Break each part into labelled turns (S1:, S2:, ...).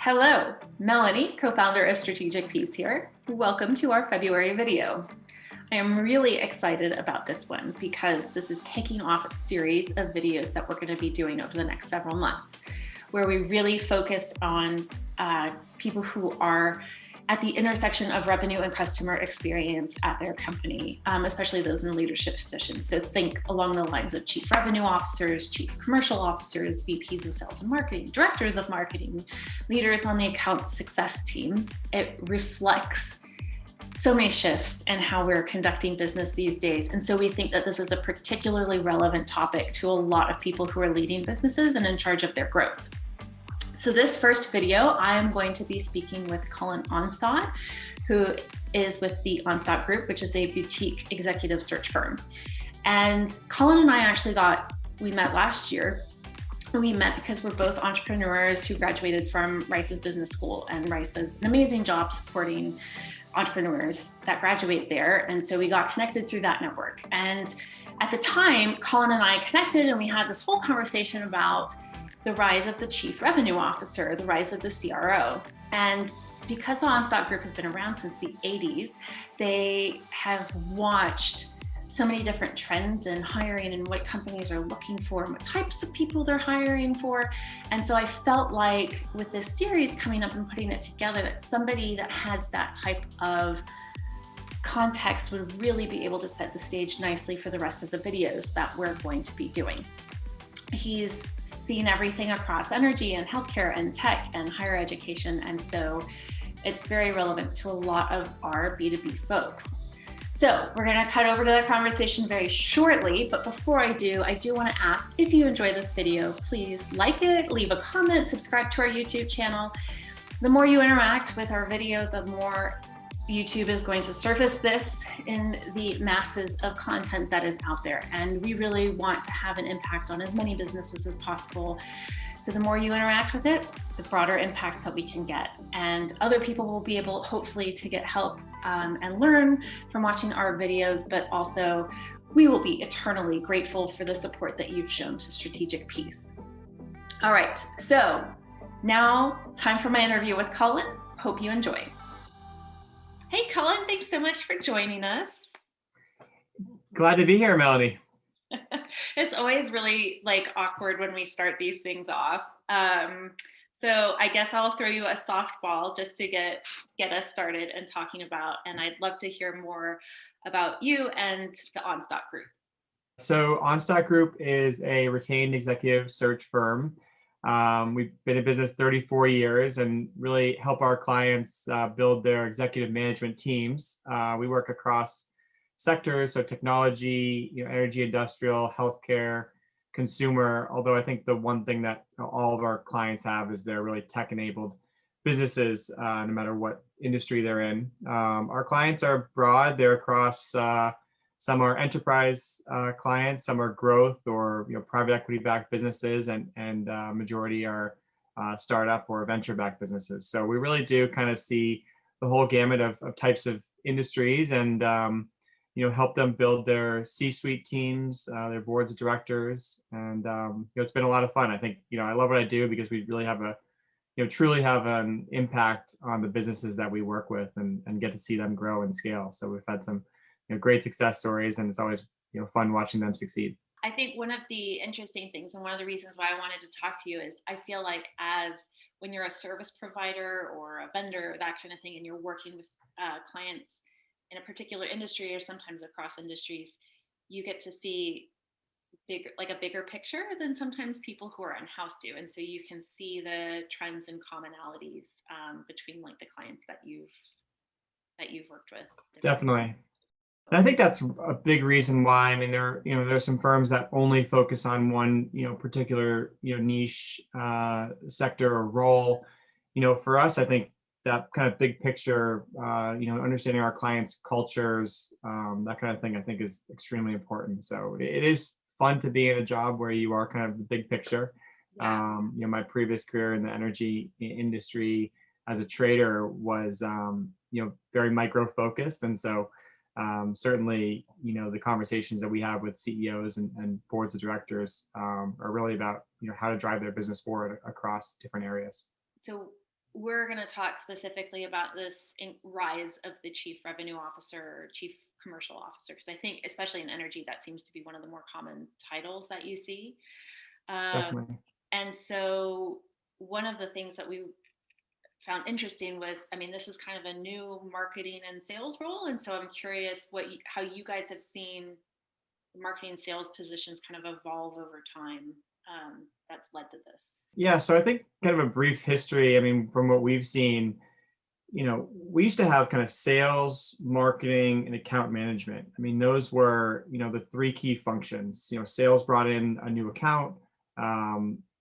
S1: Hello, Melanie, co-founder of Strategic Peace here. Welcome to our February video. I am really excited about this one because this is kicking off a series of videos that we're going to be doing over the next several months, where we really focus on people who are at the intersection of revenue and customer experience at their company, especially those in leadership positions. So think along the lines of chief revenue officers, chief commercial officers, VPs of sales and marketing, directors of marketing, leaders on the account success teams. It reflects so many shifts in how we're conducting business these days. And so we think that this is a particularly relevant topic to a lot of people who are leading businesses and in charge of their growth. So this first video, I am going to be speaking with Cullen Onstott, who is with the Onstott Group, which is a boutique executive search firm. And Cullen and I we met last year. We met because we're both entrepreneurs who graduated from Rice's business school, and Rice does an amazing job supporting entrepreneurs that graduate there. And so we got connected through that network. And at the time, Cullen and I connected and we had this whole conversation about the rise of the chief revenue officer, the rise of the CRO. And because the Onstott Group has been around since the 80s, they have watched so many different trends in hiring and what companies are looking for and what types of people they're hiring for. And so I felt like with this series coming up and putting it together, that somebody that has that type of context would really be able to set the stage nicely for the rest of the videos that we're going to be doing. He's seen everything across energy and healthcare and tech and higher education. And so it's very relevant to a lot of our B2B folks. So we're going to cut over to that conversation very shortly. But before I do want to ask, if you enjoy this video, please like it, leave a comment, subscribe to our YouTube channel. The more you interact with our video, the more YouTube is going to surface this in the masses of content that is out there. And we really want to have an impact on as many businesses as possible. So the more you interact with it, the broader impact that we can get. And other people will be able, hopefully, to get help and learn from watching our videos, but also we will be eternally grateful for the support that you've shown to Strategic Peace. All right, so now time for my interview with Cullen. Hope you enjoy. Hey, Cullen, thanks so much for joining us.
S2: Glad to be here, Melanie.
S1: It's always really awkward when we start these things off. So I guess I'll throw you a softball just to get us started and talking about, and I'd love to hear more about you and the Onstott Group.
S2: So Onstott Group is a retained executive search firm. We've been in business 34 years and really help our clients build their executive management teams. We work across sectors, so technology, energy, industrial, healthcare, consumer. Although I think the one thing that all of our clients have is they're really tech-enabled businesses, no matter what industry they're in. Our clients are broad. They're across. Some are enterprise clients, some are growth or private equity-backed businesses, and majority are startup or venture-backed businesses. So we really do kind of see the whole gamut of types of industries, and help them build their C-suite teams, their boards of directors, and it's been a lot of fun. I think I love what I do because we really have truly have an impact on the businesses that we work with, and get to see them grow and scale. So we've had some great success stories, and it's always fun watching them succeed.
S1: I think one of the interesting things, and one of the reasons why I wanted to talk to you, is I feel like when you're a service provider or a vendor, that kind of thing, and you're working with clients in a particular industry or sometimes across industries, you get to see a bigger picture than sometimes people who are in-house do. And so you can see the trends and commonalities between the clients that you've worked with.
S2: Definitely. And I think that's a big reason why. I mean, there's some firms that only focus on one, particular, niche sector or role. For us, I think that kind of big picture, understanding our clients' cultures, that kind of thing, I think is extremely important. So it is fun to be in a job where you are kind of the big picture. Yeah. My previous career in the energy industry as a trader was, very micro focused, and so. Certainly, the conversations that we have with CEOs and boards of directors are really about, how to drive their business forward across different areas.
S1: So we're going to talk specifically about this rise of the chief revenue officer, chief commercial officer, because I think, especially in energy, that seems to be one of the more common titles that you see.
S2: Definitely.
S1: And so, one of the things that we found interesting was, I mean, this is kind of a new marketing and sales role, and so I'm curious how you guys have seen marketing and sales positions kind of evolve over time, that's led to this.
S2: Yeah, so I think kind of a brief history. I mean, from what we've seen, we used to have kind of sales, marketing, and account management. I mean, those were, the three key functions. Sales brought in a new account.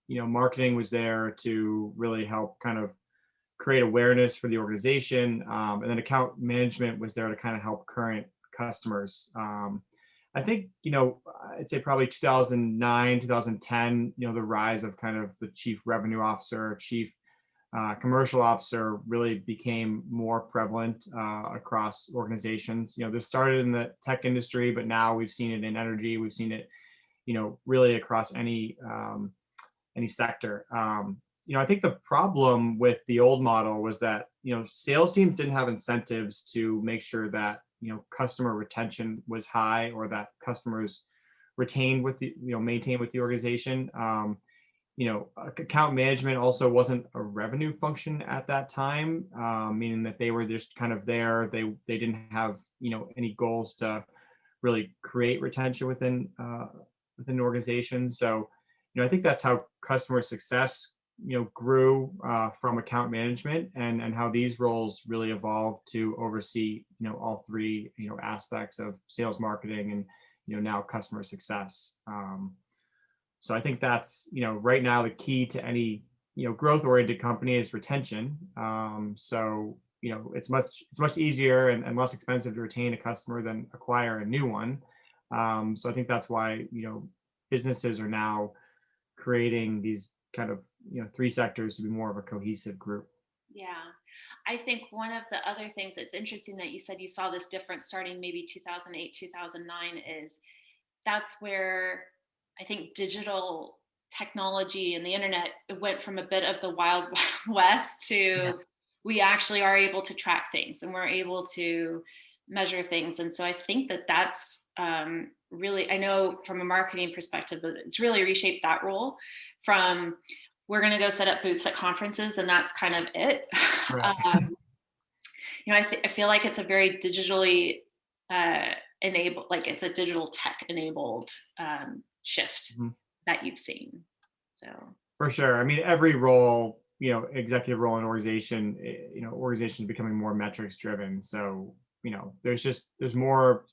S2: Marketing was there to really help kind of create awareness for the organization. And then account management was there to kind of help current customers. I think, I'd say probably 2009, 2010, the rise of kind of the chief revenue officer, chief commercial officer really became more prevalent across organizations. This started in the tech industry, but now we've seen it in energy. We've seen it, really across any sector. I think the problem with the old model was that, sales teams didn't have incentives to make sure that, customer retention was high, or that customers retained with the, maintained with the organization. Account management also wasn't a revenue function at that time, meaning that they were just kind of there. They didn't have, any goals to really create retention within organizations. So, I think that's how customer success, grew from account management, and how these roles really evolved to oversee, all three, aspects of sales, marketing, and, now customer success. So I think that's, right now the key to any, growth oriented company is retention. So, it's much easier and less expensive to retain a customer than acquire a new one. So I think that's why, businesses are now creating these kind of, three sectors to be more of a cohesive group.
S1: Yeah. I think one of the other things that's interesting that you said you saw this difference starting maybe 2008, 2009 is that's where I think digital technology and the internet went from a bit of the wild west
S2: Yeah.
S1: to we actually are able to track things and we're able to measure things. And so I think that that's really, I know from a marketing perspective that it's really reshaped that role from we're going to go set up booths at conferences and that's kind of it.
S2: Right.
S1: I feel like it's a very digitally enabled, like it's a digital tech enabled shift
S2: Mhm.
S1: that you've seen. So
S2: For sure. I mean, every role, executive role in an organization, organizations becoming more metrics driven. So, there's more,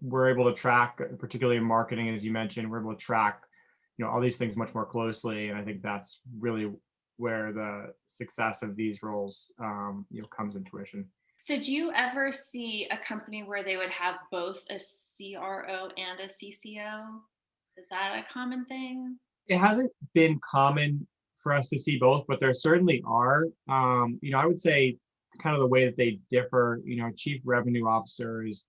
S2: we're able to track, particularly in marketing, as you mentioned, we're able to track, all these things much more closely. And I think that's really where the success of these roles, comes into fruition.
S1: So do you ever see a company where they would have both a CRO and a CCO? Is that a common thing?
S2: It hasn't been common for us to see both, but there certainly are. I would say kind of the way that they differ, chief revenue officers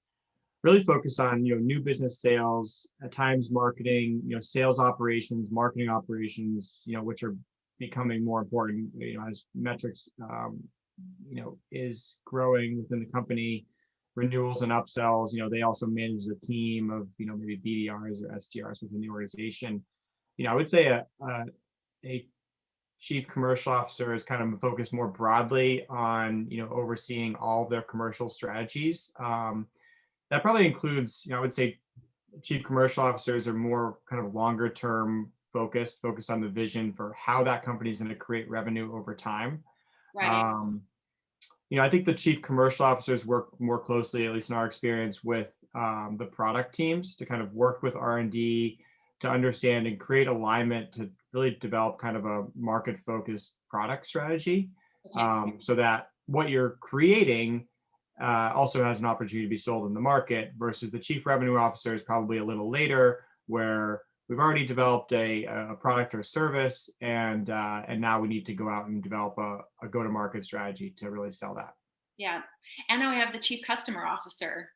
S2: really focus on, new business sales, at times marketing, sales operations, marketing operations, which are becoming more important, as metrics, is growing within the company, renewals and upsells. They also manage a team of, maybe BDRs or SDRs within the organization. I would say a chief commercial officer is kind of focused more broadly on, overseeing all of their commercial strategies. That probably includes, I would say chief commercial officers are more kind of longer term focused on the vision for how that company is going to create revenue over time.
S1: Right.
S2: Um, I think the chief commercial officers work more closely, at least in our experience, with the product teams to kind of work with R&D to understand and create alignment to really develop kind of a market focused product strategy,
S1: Okay.
S2: so that what you're creating also has an opportunity to be sold in the market, versus the chief revenue officer is probably a little later, where we've already developed a product or service, and now we need to go out and develop a go-to-market strategy to really sell that.
S1: Yeah. And now we have the chief customer officer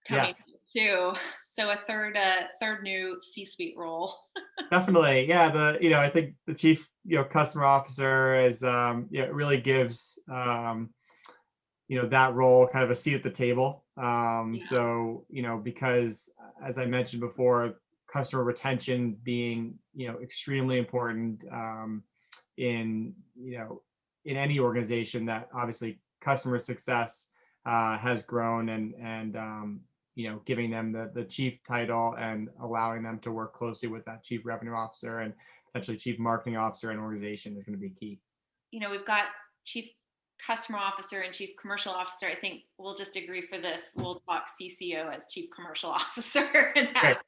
S1: coming
S2: Yes,
S1: too. So a third new C-suite role.
S2: definitely. Yeah, I think the chief customer officer is, it really gives, that role kind of a seat at the table.
S1: Yeah.
S2: So, because as I mentioned before, customer retention being, extremely important, in, in any organization, that obviously customer success has grown, and giving them the chief title and allowing them to work closely with that chief revenue officer and potentially chief marketing officer and organization is going to be key.
S1: We've got chief customer officer and chief commercial officer. I think we'll just agree for this. We'll talk CCO as chief commercial officer and
S2: Great.
S1: have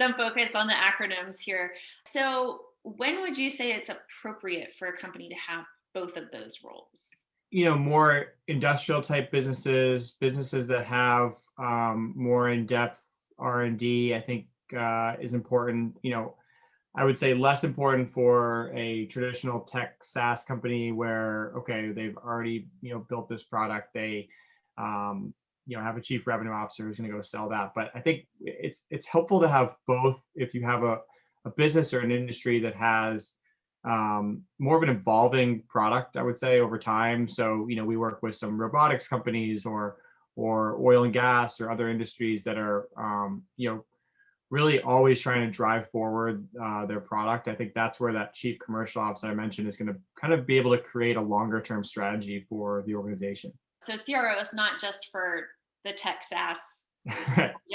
S1: some focus on the acronyms here. So, when would you say it's appropriate for a company to have both of those roles?
S2: More industrial type businesses that have more in-depth R&D, I think is important. I would say less important for a traditional tech SaaS company where, okay, they've already, built this product. They, have a chief revenue officer who's going to go sell that. But I think it's helpful to have both if you have a business or an industry that has more of an evolving product, I would say, over time. So, we work with some robotics companies or oil and gas or other industries that are, really always trying to drive forward their product. I think that's where that chief commercial officer I mentioned is going to kind of be able to create a longer term strategy for the organization.
S1: So, CRO is not just for the tech SaaS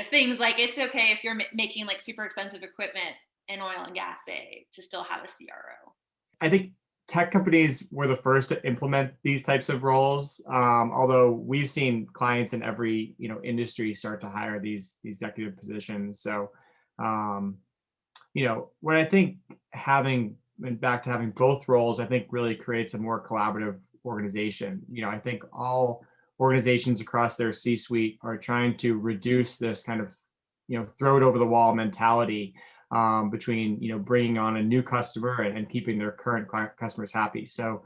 S1: things. Like, it's okay if you're making like super expensive equipment in oil and gas, say, to still have a CRO.
S2: I think tech companies were the first to implement these types of roles. Although we've seen clients in every industry start to hire these executive positions. So, um, when I think having and back to having both roles, I think really creates a more collaborative organization. I think all organizations across their C-suite are trying to reduce this kind of throw it over the wall mentality between bringing on a new customer and keeping their current customers happy. So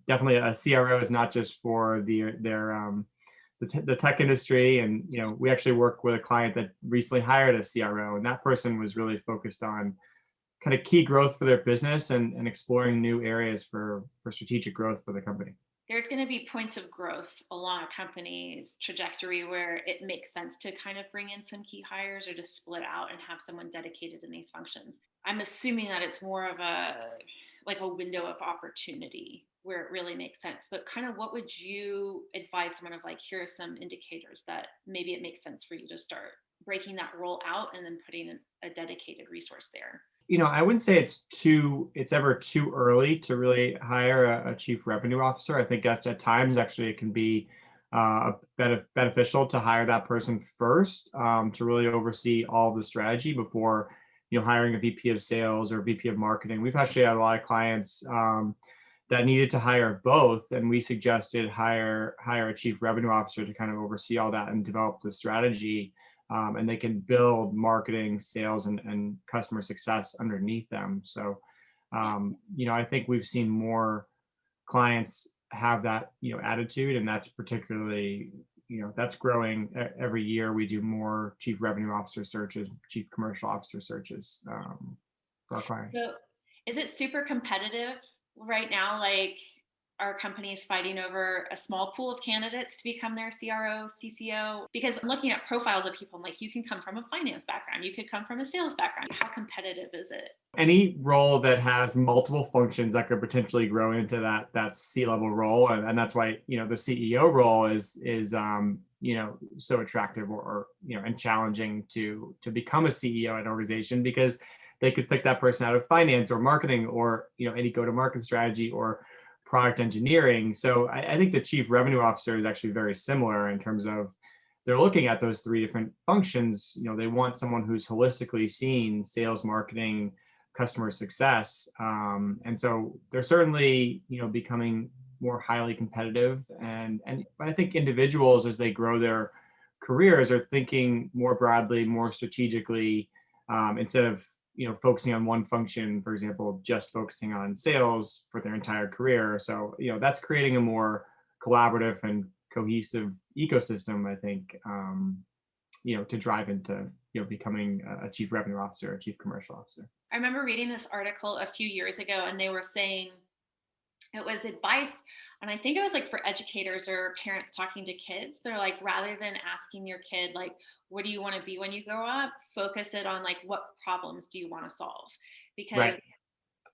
S2: definitely a CRO is not just for the tech industry. And we actually work with a client that recently hired a CRO, and that person was really focused on kind of key growth for their business and exploring new areas for strategic growth for the company.
S1: There's going to be points of growth along a company's trajectory where it makes sense to kind of bring in some key hires or to split out and have someone dedicated in these functions. I'm assuming that it's more of a window of opportunity where it really makes sense. But kind of what would you advise someone of, like, here are some indicators that maybe it makes sense for you to start breaking that role out and then putting a dedicated resource there?
S2: I wouldn't say it's ever too early to really hire a chief revenue officer. I think at times actually it can be beneficial to hire that person first, to really oversee all of the strategy before hiring a VP of sales or VP of marketing. We've actually had a lot of clients that needed to hire both, and we suggested hire a chief revenue officer to kind of oversee all that and develop the strategy. And they can build marketing, sales, and customer success underneath them. So, I think we've seen more clients have that, attitude, and that's particularly, that's growing every year. We do more chief revenue officer searches, chief commercial officer searches for our clients.
S1: So, is it super competitive right now? Like, are companies fighting over a small pool of candidates to become their CRO, CCO? Because I'm looking at profiles of people, I'm like, you can come from a finance background, you could come from a sales background. How competitive is it?
S2: Any role that has multiple functions that could potentially grow into that C-level role, and that's why the CEO role is so attractive or and challenging to become a CEO at an organization, because they could pick that person out of finance or marketing or any go-to-market strategy or product engineering. So I think the chief revenue officer is actually very similar in terms of they're looking at those three different functions. They want someone who's holistically seeing sales, marketing, customer success. And so they're certainly, becoming more highly competitive. But I think individuals, as they grow their careers, are thinking more broadly, more strategically, instead of focusing on one function, for example, just focusing on sales for their entire career. So, that's creating a more collaborative and cohesive ecosystem, I think, to drive into, becoming a chief revenue officer, a chief commercial officer.
S1: I remember reading this article a few years ago, and they were saying it was advice, and I think it was like for educators or parents talking to kids. They're like, rather than asking your kid like, what do you want to be when you grow up, focus it on like, what problems do you want to solve? Because
S2: Right.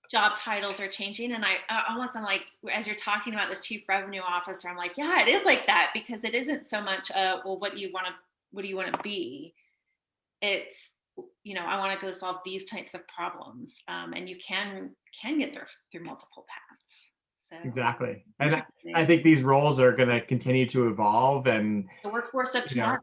S1: job titles are changing, and I'm like, as you're talking about this chief revenue officer, I'm like, yeah, it is like that, because it isn't so much well, what do you want to be? It's, I want to go solve these types of problems, and you can get there through multiple paths. So
S2: Exactly. And I
S1: interesting.
S2: think these roles are going to continue to evolve and,
S1: The workforce of
S2: you know,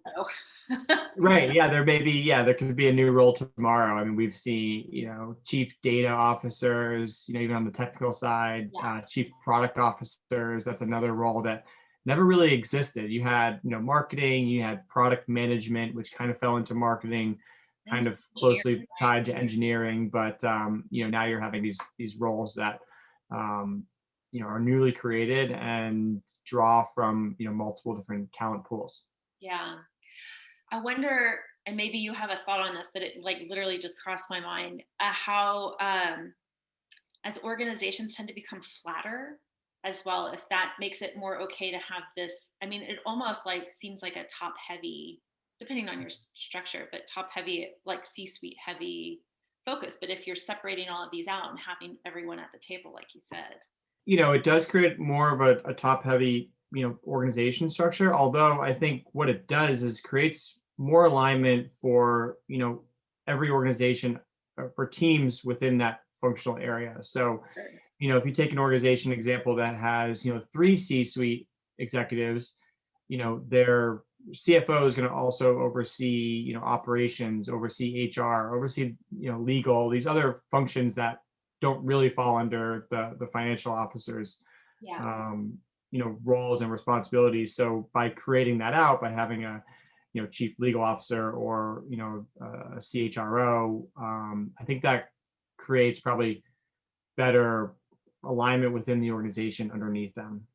S1: tomorrow.
S2: right. Yeah. There could be a new role tomorrow. I mean, we've seen, chief data officers, even on the technical side,
S1: Yeah.
S2: chief product officers. That's another role that never really existed. You had, marketing, you had product management, which kind of fell into marketing,
S1: And
S2: kind of
S1: engineering,
S2: closely
S1: right?
S2: tied to engineering. But, now you're having these roles that, um, are newly created and draw from, multiple different talent pools.
S1: Yeah. I wonder, and maybe you have a thought on this, but it like literally just crossed my mind, how as organizations tend to become flatter as well, if that makes it more okay to have this. I mean, it almost like seems like a top heavy, depending on your structure, but top heavy, like C-suite heavy focus. But if you're separating all of these out and having everyone at the table, like you said.
S2: It does create more of a top heavy, organization structure. Although I think what it does is creates more alignment for, every organization, for teams within that functional area. So,
S1: Sure.
S2: if you take an organization example that has, three C-suite executives, their CFO is going to also oversee, operations, oversee HR, oversee, legal, these other functions that don't really fall under the financial officers,
S1: Yeah.
S2: um, roles and responsibilities. So by creating that out, by having a, chief legal officer or, a CHRO, I think that creates probably better alignment within the organization underneath them.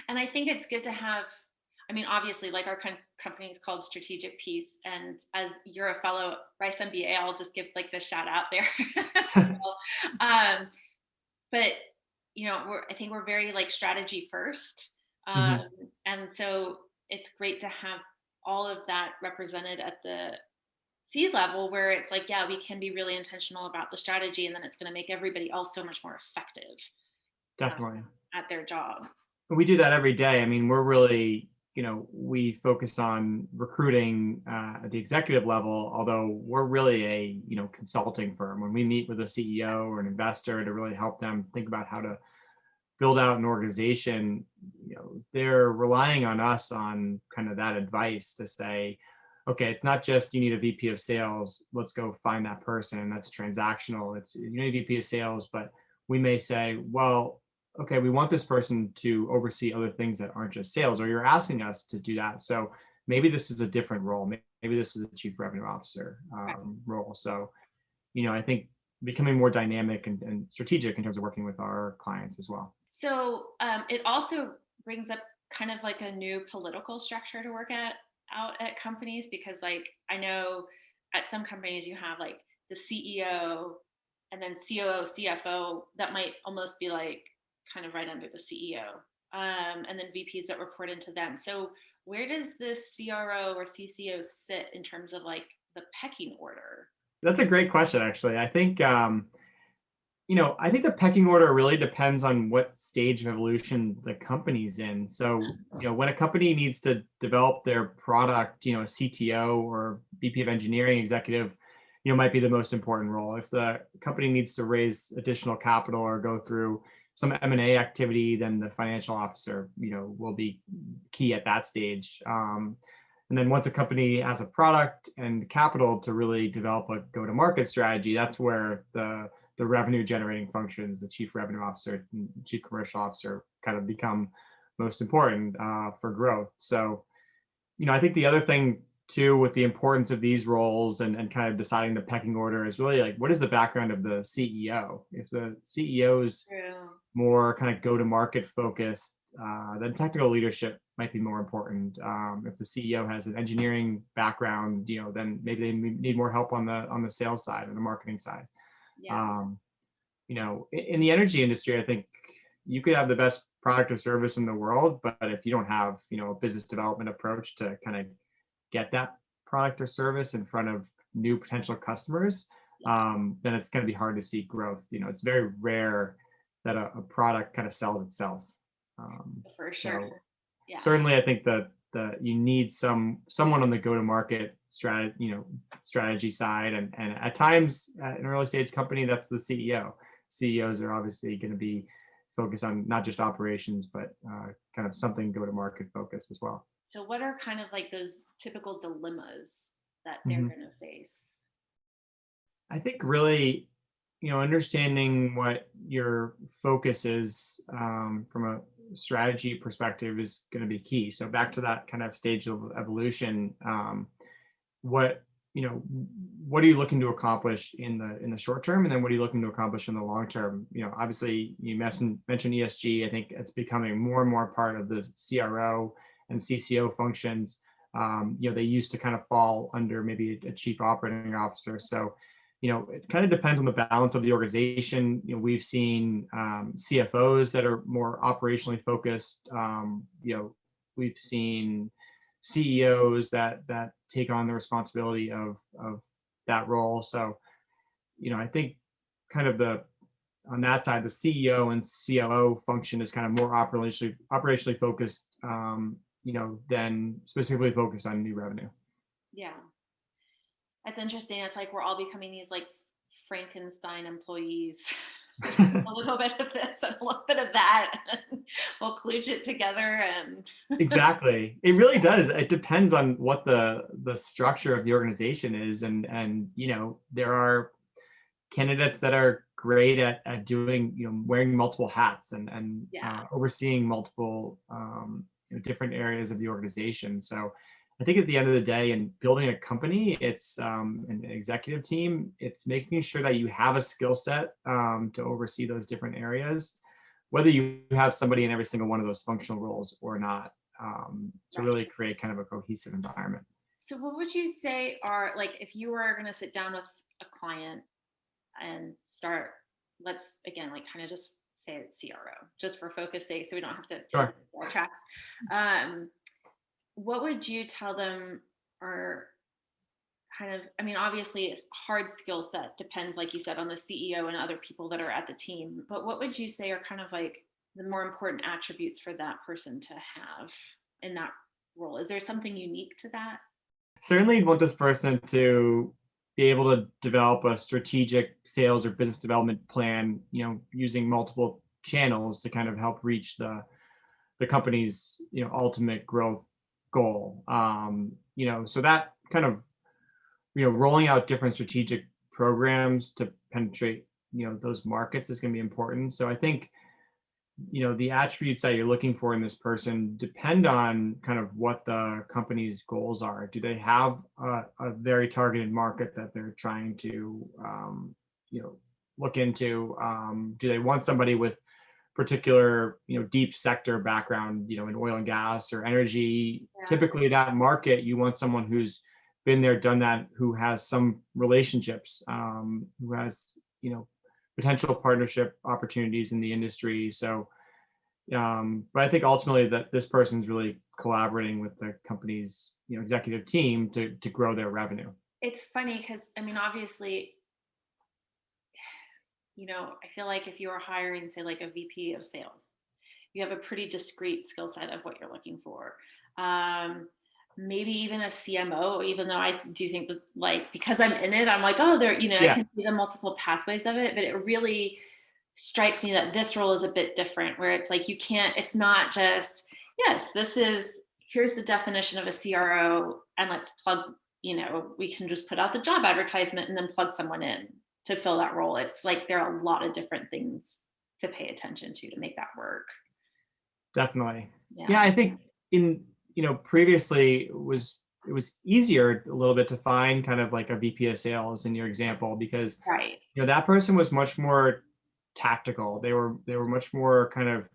S1: And I think it's good to have, I mean, obviously, like our company is called Strategic Peace. And as you're a fellow Rice MBA, I'll just give like the shout out there. So, but, I think we're very like strategy first. Um,
S2: Mhm.
S1: and so it's great to have all of that represented at the C level, where it's like, yeah, we can be really intentional about the strategy, and then it's going to make everybody else so much more effective uh,
S2: Definitely.
S1: at their job.
S2: We do that every day. I mean, we're really, we focus on recruiting at the executive level, although we're really a, consulting firm. When we meet with a CEO or an investor to really help them think about how to build out an organization, they're relying on us on kind of that advice to say, okay, it's not just you need a VP of sales, let's go find that person. That's transactional. It's you need a VP of sales, but we may say, well, okay, we want this person to oversee other things that aren't just sales, or you're asking us to do that. So maybe this is a different role. Maybe this is a chief revenue officer role. So, I think becoming more dynamic and strategic in terms of working with our clients as well.
S1: So it also brings up kind of like a new political structure to work out at companies, because like I know at some companies you have like the CEO and then COO, CFO that might almost be like kind of right under the CEO, and then VPs that report into them. So where does this CRO or CCO sit in terms of like the pecking order?
S2: That's a great question, actually. I think the pecking order really depends on what stage of evolution the company's in. So, when a company needs to develop their product, a CTO or VP of engineering executive, might be the most important role. If the company needs to raise additional capital or go through some M&A activity, then the financial officer, will be key at that stage. And then once a company has a product and capital to really develop a go-to-market strategy, that's where the revenue generating functions, the chief revenue officer, chief commercial officer, kind of become most important for growth. So, I think the other thing too, with the importance of these roles and kind of deciding the pecking order, is really like, what is the background of the CEO? If the CEO's
S1: True.
S2: more kind of go to market focused, then technical leadership might be more important. If the CEO has an engineering background, then maybe they need more help on the sales side or the marketing side.
S1: Yeah.
S2: In the energy industry, I think you could have the best product or service in the world, but if you don't have, a business development approach to kind of get that product or service in front of new potential customers, then it's going to be hard to see growth. It's very rare that a product kind of sells itself.
S1: For sure.
S2: So
S1: Yeah.
S2: certainly, I think that you need someone on the go-to-market strategy side, and at times at an early stage company, that's the CEO. CEOs are obviously going to be focused on not just operations, but kind of something go-to-market focus as well.
S1: So what are kind of like those typical dilemmas that they're going to face?
S2: I think really, understanding what your focus is from a strategy perspective is going to be key. So back to that kind of stage of evolution, what what are you looking to accomplish in the short term, and then what are you looking to accomplish in the long term? Obviously you mentioned ESG. I think it's becoming more and more part of the CRO and CCO functions. They used to kind of fall under maybe a chief operating officer. So it kind of depends on the balance of the organization. We've seen CFOs that are more operationally focused. We've seen CEOs that take on the responsibility of that role. So, I think kind of on that side, the CEO and COO function is kind of more operationally focused, than specifically focused on new revenue.
S1: Yeah. That's interesting. It's like we're all becoming these like Frankenstein employees. A little bit of this and a little bit of that. We'll kludge it together and
S2: Exactly. It really does. It depends on what the structure of the organization is. And there are candidates that are great at doing, wearing multiple hats and overseeing multiple different areas of the organization. So I think at the end of the day, in building a company, it's an executive team. It's making sure that you have a skill set to oversee those different areas, whether you have somebody in every single one of those functional roles or not, to really create kind of a cohesive environment.
S1: So what would you say are, like, if you were going to sit down with a client and start, let's again, like kind of just say it's CRO, just for focus sake, so we don't have to track. What would you tell them are kind of, I mean, obviously it's hard skill set, depends, like you said, on the CEO and other people that are at the team, but what would you say are kind of like the more important attributes for that person to have in that role? Is there something unique to that?
S2: Certainly you'd want this person to be able to develop a strategic sales or business development plan, using multiple channels to kind of help reach the company's, ultimate growth goal. So that kind of, rolling out different strategic programs to penetrate, those markets is going to be important. So I think, the attributes that you're looking for in this person depend on kind of what the company's goals are. Do they have a very targeted market that they're trying to, look into? Do they want somebody with particular, deep sector background, in oil and gas or energy?
S1: Yeah.
S2: Typically that market, you want someone who's been there, done that, who has some relationships, who has, potential partnership opportunities in the industry. So, but I think ultimately that this person's really collaborating with the company's, executive team to grow their revenue.
S1: It's funny because, I mean, obviously, I feel like if you are hiring, say, like a VP of sales, you have a pretty discrete skill set of what you're looking for. Maybe even a CMO, even though I do think that, like, because I'm in it, I'm like, oh, I can see the multiple pathways of it, but it really strikes me that this role is a bit different, where it's like, it's not just, yes, here's the definition of a CRO and let's plug, we can just put out the job advertisement and then plug someone in to fill that role. It's like, there are a lot of different things to pay attention to make that work.
S2: Definitely. Yeah, I think previously it was easier a little bit to find kind of like a VP of sales in your example, because that person was much more tactical. They were much more kind of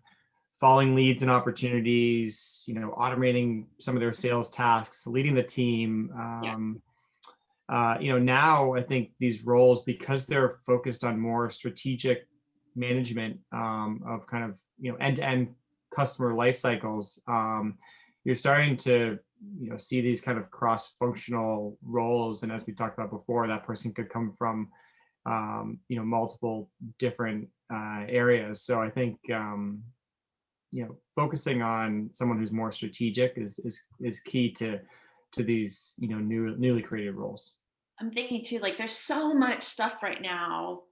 S2: following leads and opportunities, automating some of their sales tasks, leading the team. Now I think these roles, because they're focused on more strategic management of kind of, end-to-end customer life cycles, you're starting to, see these kind of cross-functional roles. And as we talked about before, that person could come from, multiple different areas. So I think, focusing on someone who's more strategic is key to these, newly created roles.
S1: I'm thinking too, like there's so much stuff right now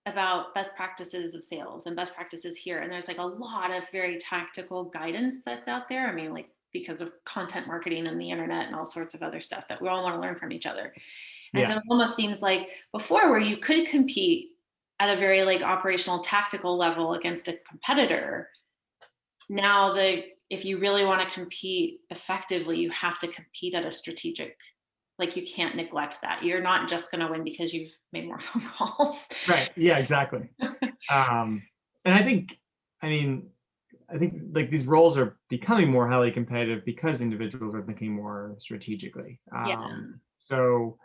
S1: about best practices of sales and best practices here. And there's like a lot of very tactical guidance that's out there. I mean, like because of content marketing and the internet and all sorts of other stuff that we all want to learn from each other. And
S2: Yeah.
S1: so it almost seems like before where you could compete at a very like operational tactical level against a competitor. Now if you really want to compete effectively, you have to compete at a strategic, like you can't neglect that. You're not just going to win because you've made more phone calls.
S2: Right. Yeah, exactly. And I think like these roles are becoming more highly competitive because individuals are thinking more strategically.
S1: Yeah.
S2: So,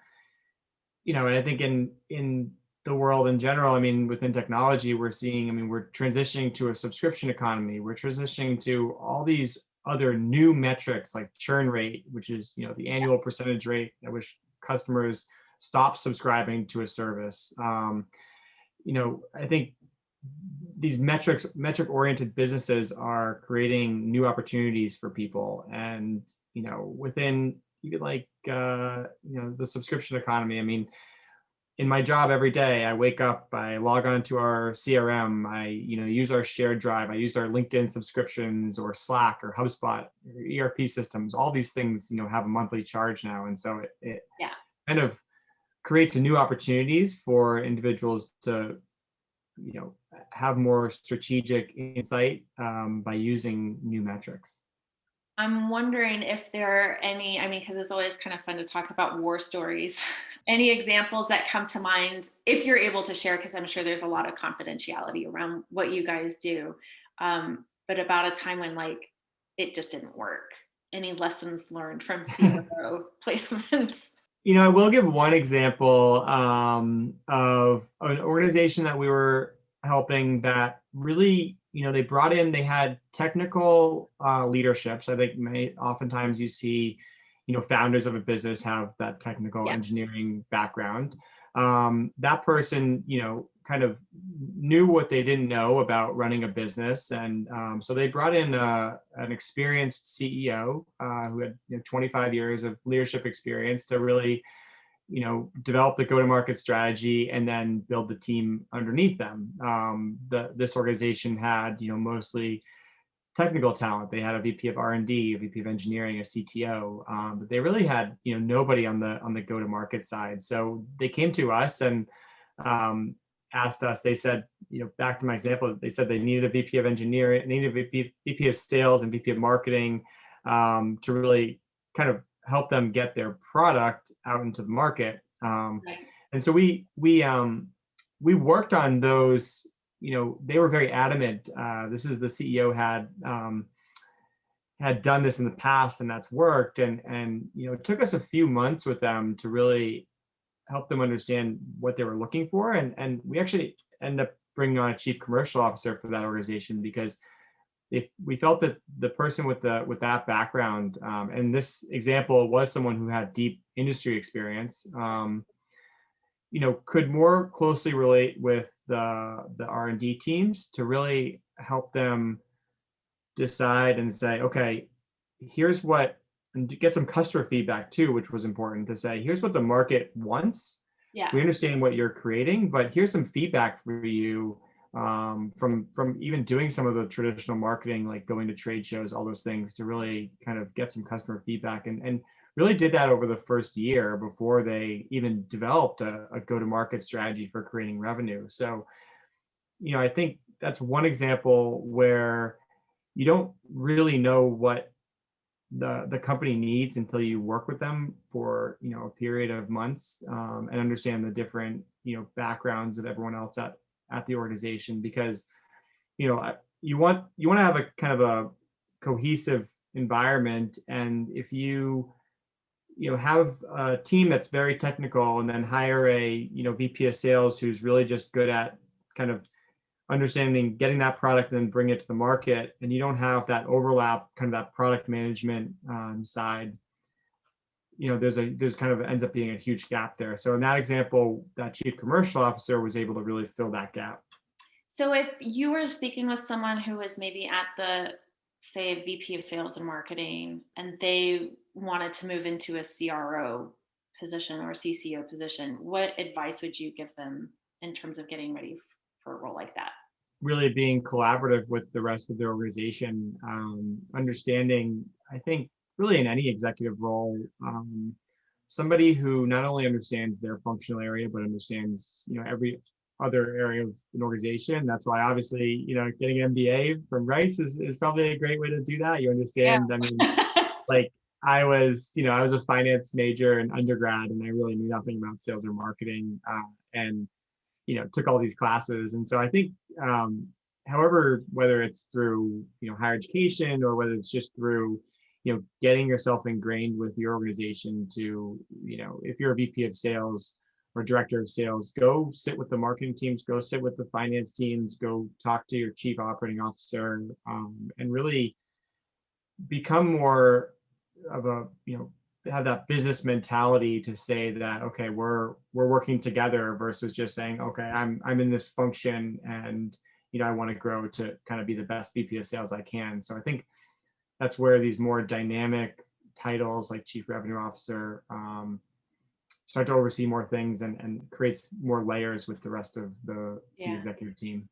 S2: and I think in the world in general, within technology, we're seeing, we're transitioning to a subscription economy. We're transitioning to all these other new metrics like churn rate, which is, the annual percentage rate at which customers stop subscribing to a service. I think these metric-oriented businesses are creating new opportunities for people. And, within even like, the subscription economy, in my job every day, I wake up, I log on to our CRM, I use our shared drive, I use our LinkedIn subscriptions or Slack or HubSpot or ERP systems. All these things, have a monthly charge now, and so it
S1: Yeah.
S2: kind of creates new opportunities for individuals to, have more strategic insight by using new metrics.
S1: I'm wondering if there are any, because it's always kind of fun to talk about war stories. Any examples that come to mind, if you're able to share, because I'm sure there's a lot of confidentiality around what you guys do, but about a time when like it just didn't work. Any lessons learned from CRO placements?
S2: I will give one example of an organization that we were helping that really, they had technical leaderships. I think oftentimes you see, founders of a business have that technical engineering background. That person, kind of knew what they didn't know about running a business. And so they brought in an experienced CEO who had 25 years of leadership experience to really, develop the go-to-market strategy and then build the team underneath them. This organization had, mostly technical talent. They had a VP of R&D, a VP of engineering, a CTO, but they really had, nobody on the go-to-market side. So they came to us and asked us. They said, back to my example, they said they needed a VP of engineering, needed a VP of sales and VP of marketing to really kind of help them get their product out into the market.
S1: Right.
S2: And so we worked on those. They were very adamant. This is the CEO had done this in the past, and that's worked. And it took us a few months with them to really help them understand what they were looking for. And we actually ended up bringing on a chief commercial officer for that organization because if we felt that the person with that background, and this example was someone who had deep industry experience, could more closely relate with the R&D teams to really help them decide and say, okay, here's what, and to get some customer feedback too, which was important to say, here's what the market wants.
S1: Yeah.
S2: We understand what you're creating, but here's some feedback for you from even doing some of the traditional marketing, like going to trade shows, all those things, to really kind of get some customer feedback, and really did that over the first year before they even developed a go-to-market strategy for creating revenue. So, I think that's one example where you don't really know what the company needs until you work with them for a period of months and understand the different backgrounds of everyone else at the organization, because you want to have a kind of a cohesive environment. And if you have a team that's very technical and then hire a, VP of sales who's really just good at kind of understanding, getting that product and then bring it to the market. And you don't have that overlap, kind of that product management side. There's kind of ends up being a huge gap there. So in that example, that chief commercial officer was able to really fill that gap.
S1: So if you were speaking with someone who was maybe at the, say, VP of sales and marketing, and they wanted to move into a CRO position or CCO position, what advice would you give them in terms of getting ready for a role like that?
S2: Really being collaborative with the rest of the organization, understanding, I think, really in any executive role, somebody who not only understands their functional area, but understands, every other area of an organization. That's why obviously, getting an MBA from Rice is probably a great way to do that. You understand,
S1: Yeah.
S2: I mean, like I was a finance major in undergrad and I really knew nothing about sales or marketing, and, took all these classes. And so I think, however, whether it's through, higher education or whether it's just through, getting yourself ingrained with your organization to, if you're a VP of sales or director of sales, go sit with the marketing teams, go sit with the finance teams, go talk to your chief operating officer, and really become more of a, have that business mentality to say that, okay, we're working together versus just saying, okay, I'm in this function and, I want to grow to kind of be the best VP of sales I can. So I think that's where these more dynamic titles like chief revenue officer start to oversee more things and creates more layers with the rest of the executive team.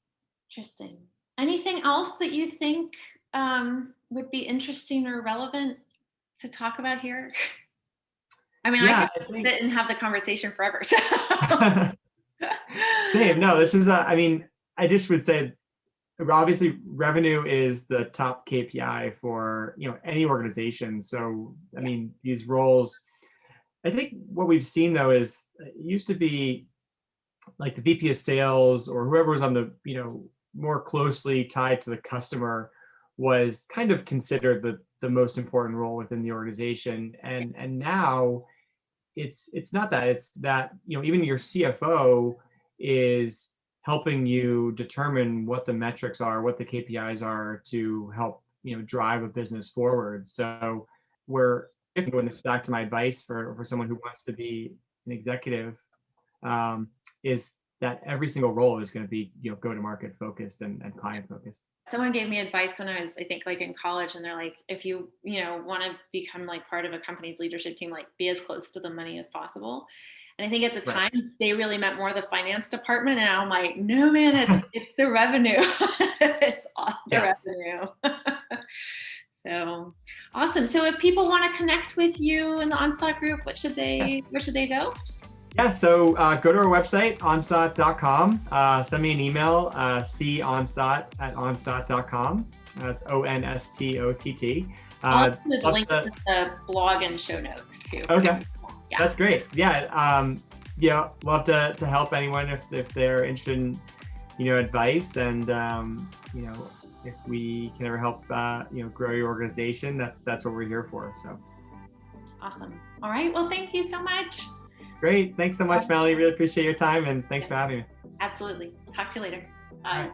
S1: Interesting. Anything else that you think would be interesting or relevant to talk about here? I mean, I could sit and have the conversation forever. So.
S2: Same. No, this is, I just would say, obviously revenue is the top KPI for, any organization. So, I mean, these roles, I think what we've seen though is it used to be like the VP of sales or whoever was on the, more closely tied to the customer was kind of considered the most important role within the organization. And now it's not that. It's that, even your CFO is helping you determine what the metrics are, what the KPIs are to help, drive a business forward. So we're going this back to my advice for someone who wants to be an executive, is that every single role is going to be, go-to-market focused and client focused.
S1: Someone gave me advice when I was, I think, like in college, and they're like, if you, want to become like part of a company's leadership team, like be as close to the money as possible. And I think at the time they really meant more the finance department. And I'm like, no, man, it's the revenue. It's all the revenue. So awesome. So if people want to connect with you in the Onstott Group, where should they go?
S2: Yeah, so go to our website, onstott.com. Send me an email, constott@onstott.com. That's ONSTOTT.
S1: I'll put the link to the blog and show notes too.
S2: Okay, that's great. Yeah, love to help anyone if they're interested in, advice, and if we can ever help, grow your organization, that's what we're here for. So
S1: awesome. All right. Well, thank you so much.
S2: Great. Thanks so much, Melanie. Really appreciate your time, and thanks for having me.
S1: Absolutely. Talk to you later. Bye.